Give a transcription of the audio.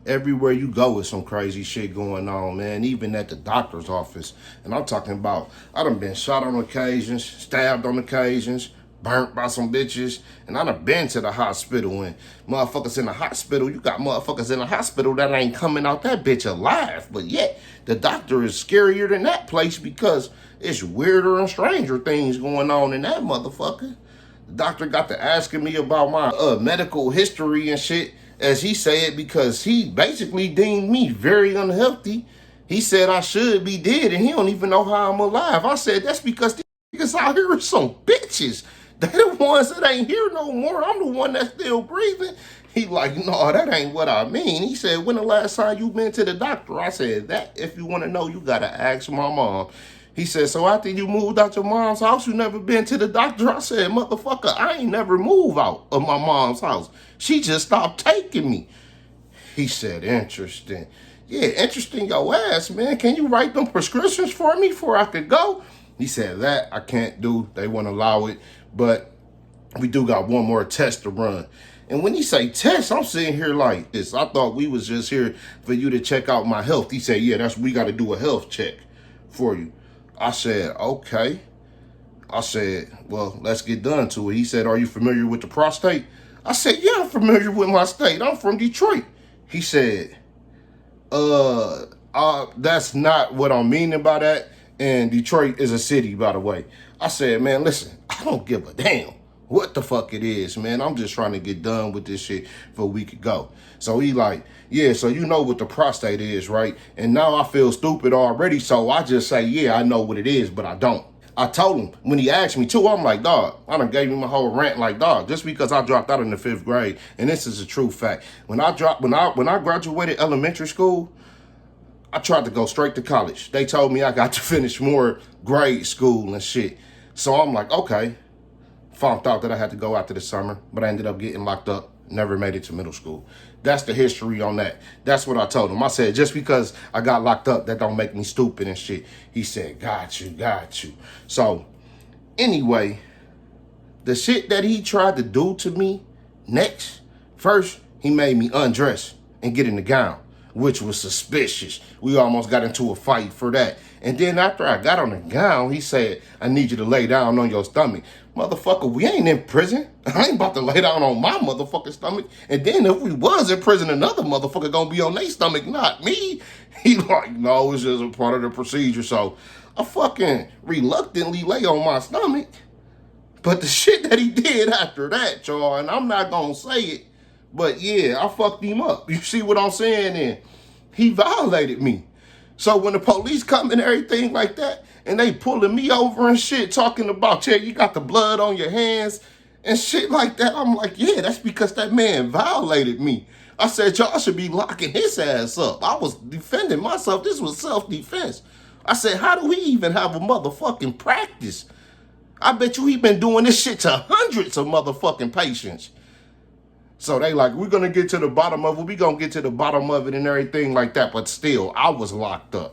Everywhere you go is some crazy shit going on, man. Even at the doctor's office. And I'm talking about, I done been shot on occasions, stabbed on occasions, burnt by some bitches. And I done been to the hospital. And motherfuckers in the hospital, you got motherfuckers in the hospital that ain't coming out that bitch alive. But yet, the doctor is scarier than that place because it's weirder and stranger things going on in that motherfucker. The doctor got to asking me about my medical history and shit, as he said, because he basically deemed me very unhealthy. He said I should be dead and he don't even know how I'm alive. I said, that's because these niggas out here are some bitches. They the ones that ain't here no more. I'm the one that's still breathing. He like, no, that ain't what I mean. He said, when the last time you been to the doctor? I said, that, if you want to know, you got to ask my mom. He said, so after you moved out your mom's house, you never been to the doctor? I said, motherfucker, I ain't never moved out of my mom's house. She just stopped taking me. He said, interesting. Yeah, interesting your ass, man. Can you write them prescriptions for me before I could go? He said, that I can't do. They won't allow it. But we do got one more test to run. And when he say test, I'm sitting here like this. I thought we was just here for you to check out my health. He said, yeah, we got to do a health check for you. I said, okay. I said, well, let's get done to it. He said, are you familiar with the prostate? I said, yeah, I'm familiar with my state. I'm from Detroit. He said, that's not what I'm meaning by that. And Detroit is a city, by the way. I said, man, listen, I don't give a damn what the fuck it is, man. I'm just trying to get done with this shit for a week ago. So he like, yeah, so you know what the prostate is, right? And now I feel stupid already, so I just say, yeah, I know what it is, but I don't. I told him when he asked me too, I'm like, dog, I done gave him a whole rant like, dog, just because I dropped out in the 5th grade, and this is a true fact. When I graduated elementary school, I tried to go straight to college. They told me I got to finish more grade school and shit. So I'm like, okay. Found out that I had to go after the summer, but I ended up getting locked up. Never made it to middle school. That's the history on that. That's what I told him. I said, just because I got locked up, that don't make me stupid and shit. He said, got you. So, anyway, the shit that he tried to do to me next, first, he made me undress and get in the gown, which was suspicious. We almost got into a fight for that. And then after I got on the gown, he said, I need you to lay down on your stomach. Motherfucker, we ain't in prison. I ain't about to lay down on my motherfucking stomach. And then if we was in prison, another motherfucker gonna be on their stomach, not me. He like, no, it's just a part of the procedure. So I fucking reluctantly lay on my stomach. But the shit that he did after that, y'all, and I'm not gonna say it, but yeah, I fucked him up. You see what I'm saying then? He violated me. So when the police come and everything like that, and they pulling me over and shit, talking about, yeah, you got the blood on your hands and shit like that, I'm like, yeah, that's because that man violated me. I said, y'all should be locking his ass up. I was defending myself. This was self-defense. I said, how do we even have a motherfucking practice? I bet you he been doing this shit to hundreds of motherfucking patients. So they like, we're going to get to the bottom of it. We're going to get to the bottom of it and everything like that. But still, I was locked up.